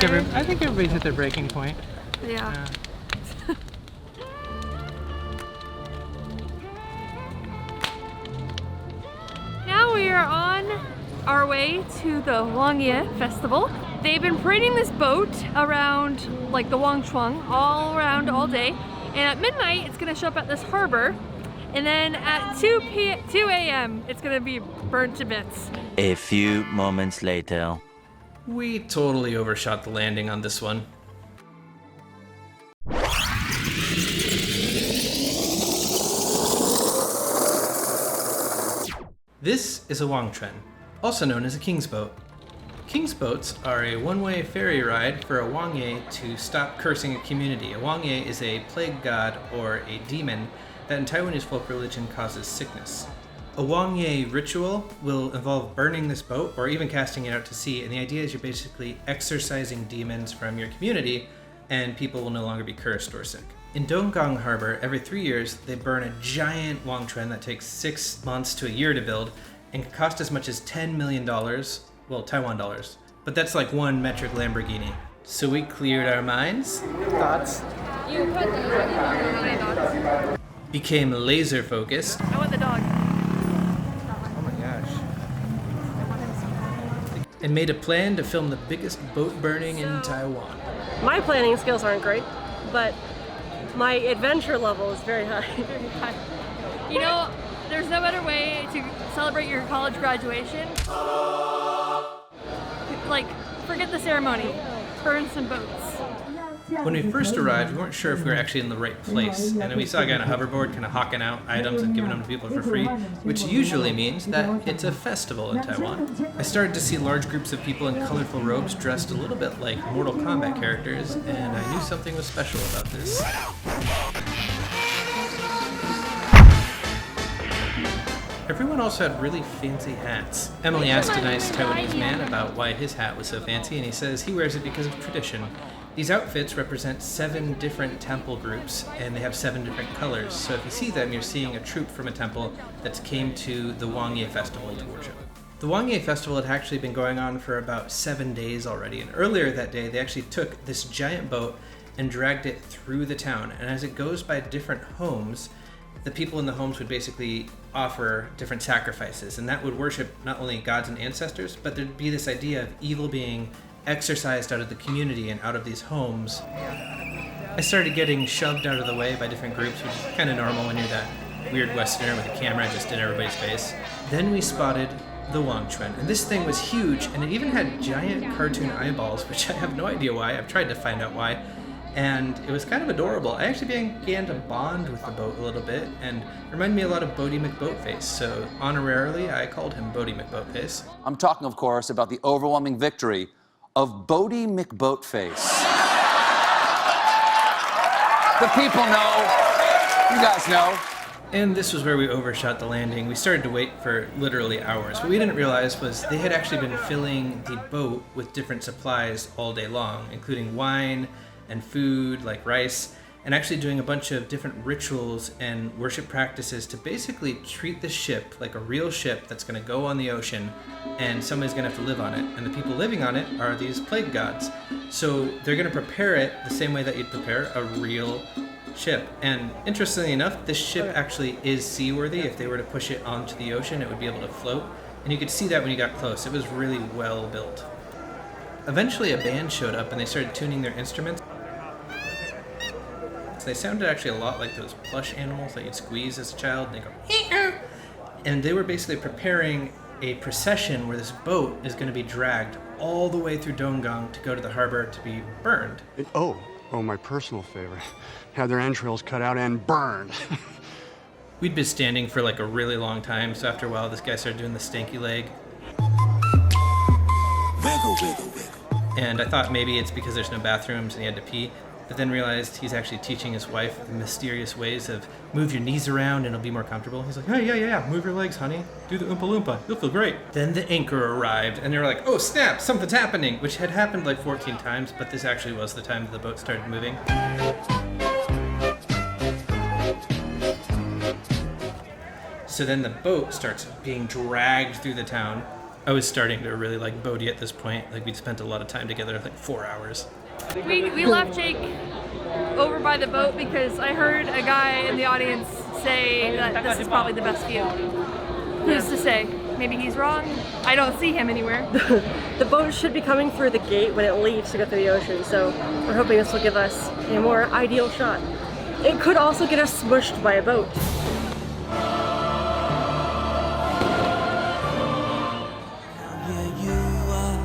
I think everybody's at their breaking point. Yeah. Now we are on our way to the Wangye Festival. They've been parading this boat around like the Wangchuang all around all day. And at midnight, it's gonna show up at this harbor. And then at 2 a.m., it's gonna be burnt to bits. A few moments later. We totally overshot the landing on this one. This is a Wangchuan, also known as a king's boat. King's boats are a one-way ferry ride for a Wangye to stop cursing a community. A Wangye is a plague god or a demon that in Taiwanese folk religion causes sickness. A Wangye ritual will involve burning this boat or even casting it out to sea, and the idea is you're basically exorcising demons from your community and people will no longer be cursed or sick. In Donggang Harbor, every 3 years, they burn a giant Wangchuan that takes 6 months to a year to build and can cost as much as $10 million, well, Taiwan dollars. But that's like one metric Lamborghini. So we cleared our minds, thoughts, became laser focused. I want the dog. Oh my gosh. And made a plan to film the biggest boat burning in Taiwan. My planning skills aren't great, but my adventure level is very high. Very high. You know, there's no better way to celebrate your college graduation. Like, forget the ceremony. Burn some boats. When we first arrived, we weren't sure if we were actually in the right place, and then we saw a guy on a hoverboard kind of hawking out items and giving them to people for free, which usually means that it's a festival in Taiwan. I started to see large groups of people in colorful robes dressed a little bit like Mortal Kombat characters, and I knew something was special about this. Everyone also had really fancy hats. Emily asked a nice Taiwanese man about why his hat was so fancy, and he says he wears it because of tradition. These outfits represent 7 different temple groups, and they have 7 different colors. So if you see them, you're seeing a troop from a temple that came to the Wangye Festival to worship. The Wangye Festival had actually been going on for about 7 days already, and earlier that day, they actually took this giant boat and dragged it through the town. And as it goes by different homes, the people in the homes would basically offer different sacrifices, and that would worship not only gods and ancestors, but there'd be this idea of evil being exorcised out of the community and out of these homes. I started getting shoved out of the way by different groups, which is kind of normal when you're that weird Westerner with a camera just in everybody's face. Then we spotted the Wangchuan, and this thing was huge, and it even had giant cartoon eyeballs, which I have no idea why. I've tried to find out why. And it was kind of adorable. I actually began to bond with the boat a little bit, and it reminded me a lot of Bodie McBoatface, so honorarily I called him Bodie McBoatface. I'm talking, of course, about the overwhelming victory of Bodie McBoatface. The people know. You guys know. And this was where we overshot the landing. We started to wait for literally hours. What we didn't realize was they had actually been filling the boat with different supplies all day long, including wine and food like rice, and actually doing a bunch of different rituals and worship practices to basically treat the ship like a real ship that's going to go on the ocean, and somebody's going to have to live on it. And the people living on it are these plague gods. So they're going to prepare it the same way that you'd prepare a real ship. And interestingly enough, this ship actually is seaworthy. If they were to push it onto the ocean, it would be able to float. And you could see that when you got close. It was really well built. Eventually a band showed up and they started tuning their instruments. They sounded actually a lot like those plush animals that you'd squeeze as a child, and they go, "Ee-oo." And they were basically preparing a procession where this boat is going to be dragged all the way through Donggang to go to the harbor to be burned. Oh, my personal favorite. Have their entrails cut out and burned. We'd been standing for like a really long time, so after a while this guy started doing the stanky leg. Wiggle, wiggle, wiggle. And I thought maybe it's because there's no bathrooms and he had to pee. But then realized he's actually teaching his wife the mysterious ways of move your knees around and it'll be more comfortable. He's like, hey, yeah, move your legs, honey. Do the Oompa Loompa. You'll feel great. Then the anchor arrived, and they were like, oh, snap, something's happening, which had happened like 14 times, but this actually was the time that the boat started moving. So then the boat starts being dragged through the town, I was starting to really like Bodhi at this point. Like, we'd spent a lot of time together, like 4 hours. We left Jake over by the boat because I heard a guy in the audience say that this is probably the best view. Who's to say? Maybe he's wrong. I don't see him anywhere. The boat should be coming through the gate when it leaves to go through the ocean, so we're hoping this will give us a more ideal shot. It could also get us smushed by a boat. Here you are,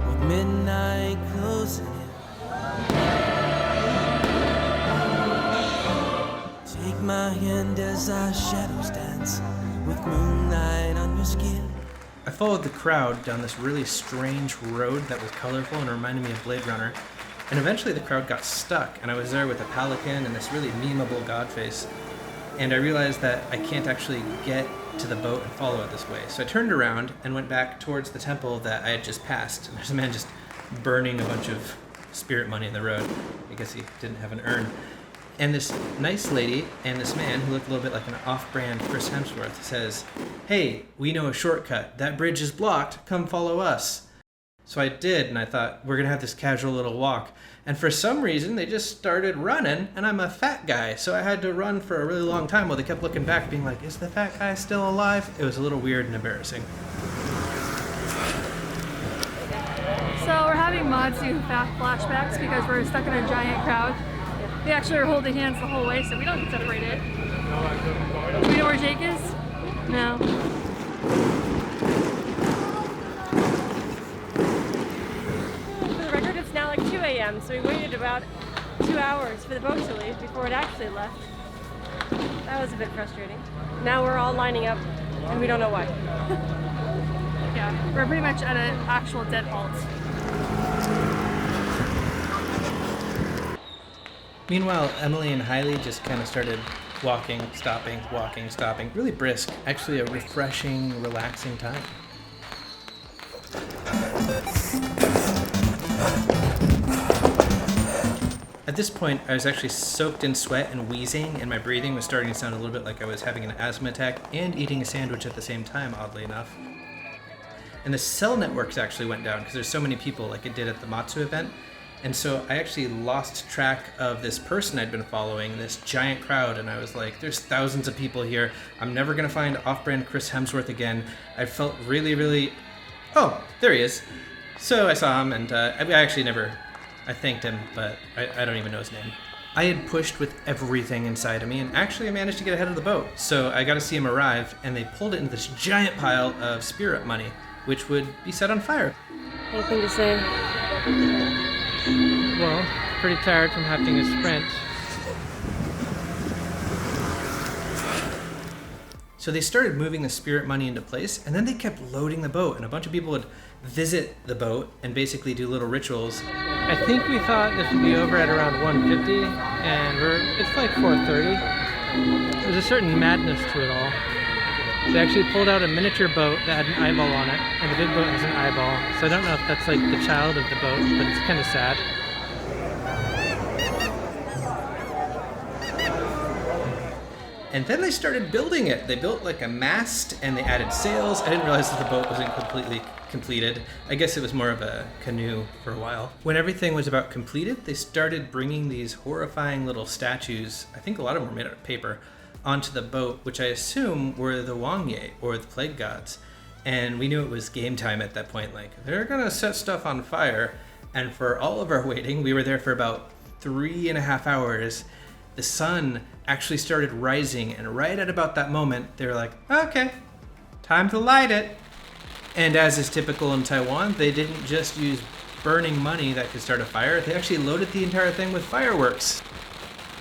with midnight closing in. Take my hand as our shadows dance, with moonlight on your skin. I followed the crowd down this really strange road that was colorful and reminded me of Blade Runner. And eventually the crowd got stuck, and I was there with a pelican and this really memeable god face. And I realized that I can't actually get to the boat and follow it this way. So I turned around and went back towards the temple that I had just passed. And there's a man just burning a bunch of spirit money in the road. I guess he didn't have an urn. And this nice lady and this man, who looked a little bit like an off-brand Chris Hemsworth, says, "Hey, we know a shortcut. That bridge is blocked. Come follow us." So I did, and I thought, we're gonna have this casual little walk. And for some reason, they just started running, and I'm a fat guy, so I had to run for a really long time while they kept looking back, being like, is the fat guy still alive? It was a little weird and embarrassing. So we're having mods do flashbacks because we're stuck in a giant crowd. We actually are holding hands the whole way, so we don't get separated. Do we know where Jake is? No. For the record, it's now like 2 a.m., so we waited about 2 hours for the boat to leave before it actually left. That was a bit frustrating. Now we're all lining up, and we don't know why. Yeah, we're pretty much at an actual dead halt. Meanwhile, Emily and Hailey just kind of started walking, stopping, really brisk. Actually a refreshing, relaxing time. At this point, I was actually soaked in sweat and wheezing, and my breathing was starting to sound a little bit like I was having an asthma attack and eating a sandwich at the same time, oddly enough. And the cell networks actually went down because there's so many people like it did at the Matsu event. And so I actually lost track of this person I'd been following, this giant crowd, and I was like, there's thousands of people here. I'm never gonna find off-brand Chris Hemsworth again. I felt really... Oh, there he is. So I saw him, and I thanked him, but I don't even know his name. I had pushed with everything inside of me, and actually I managed to get ahead of the boat. So I got to see him arrive, and they pulled it into this giant pile of spirit money, which would be set on fire. Anything to say? Well, pretty tired from having to sprint. So they started moving the spirit money into place, and then they kept loading the boat, and a bunch of people would visit the boat and basically do little rituals. I think we thought this would be over at around 1:50, and it's like 4:30. There's a certain madness to it all. They actually pulled out a miniature boat that had an eyeball on it, and the big boat has an eyeball. So I don't know if that's like the child of the boat, but it's kind of sad. And then they started building it. They built like a mast and they added sails. I didn't realize that the boat wasn't completely completed. I guess it was more of a canoe for a while. When everything was about completed, they started bringing these horrifying little statues, I think a lot of them were made out of paper, onto the boat, which I assume were the Wangye, or the plague gods. And we knew it was game time at that point. Like, they're gonna set stuff on fire. And for all of our waiting, we were there for about 3.5 hours. The sun actually started rising, and right at about that moment, they were like, okay, time to light it. And as is typical in Taiwan, they didn't just use burning money that could start a fire, they actually loaded the entire thing with fireworks.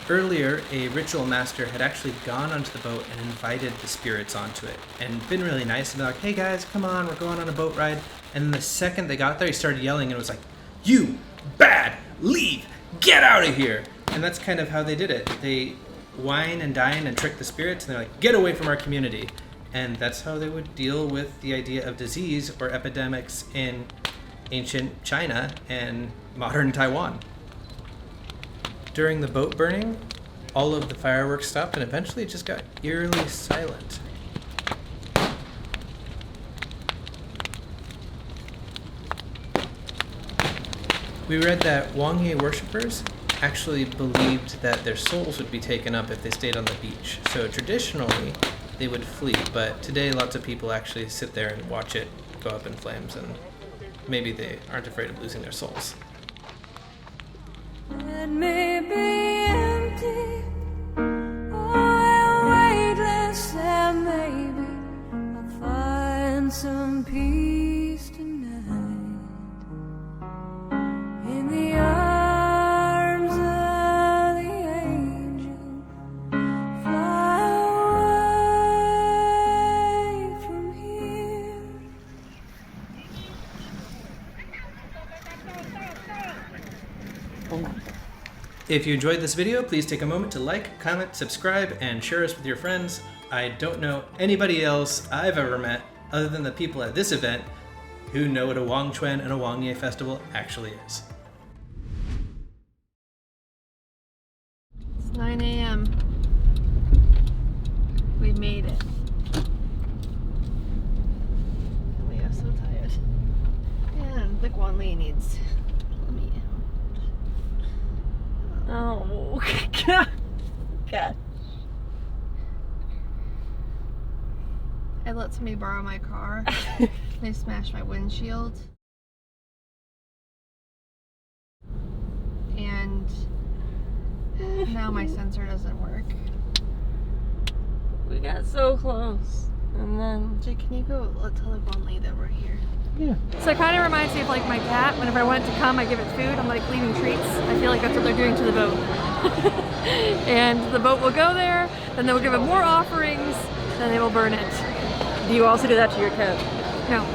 Earlier, a ritual master had actually gone onto the boat and invited the spirits onto it, and been really nice, and be like, hey guys, come on, we're going on a boat ride. And then the second they got there, he started yelling, and it was like, you bad, leave, get out of here. And that's kind of how they did it. They wine and dine and trick the spirits, and they're like, get away from our community. And that's how they would deal with the idea of disease or epidemics in ancient China and modern Taiwan. During the boat burning, all of the fireworks stopped, and eventually it just got eerily silent. We read that Wangye worshippers actually believed that their souls would be taken up if they stayed on the beach. So traditionally, they would flee, but today lots of people actually sit there and watch it go up in flames, and maybe they aren't afraid of losing their souls. It may be empty, or weightless, and maybe I'll find some peace tonight in the arms of the angel. Fly away from here. If you enjoyed this video, please take a moment to like, comment, subscribe, and share us with your friends. I don't know anybody else I've ever met, other than the people at this event, who know what a Wangchuan and a Wangye festival actually is. It's 9 a.m. We made it. We are so tired. And the Guanli needs to let me out. Oh, God. I let somebody borrow my car. They smashed my windshield. And now my sensor doesn't work. We got so close. And then Jake, can you go tell the Guanli that we're here? Yeah. So it kind of reminds me of like my cat. Whenever I want it to come, I give it food. I'm like leaving treats. I feel like that's what they're doing to the boat. And the boat will go there, then they will give it more offerings, then they will burn it. do you also do that to your cat? No.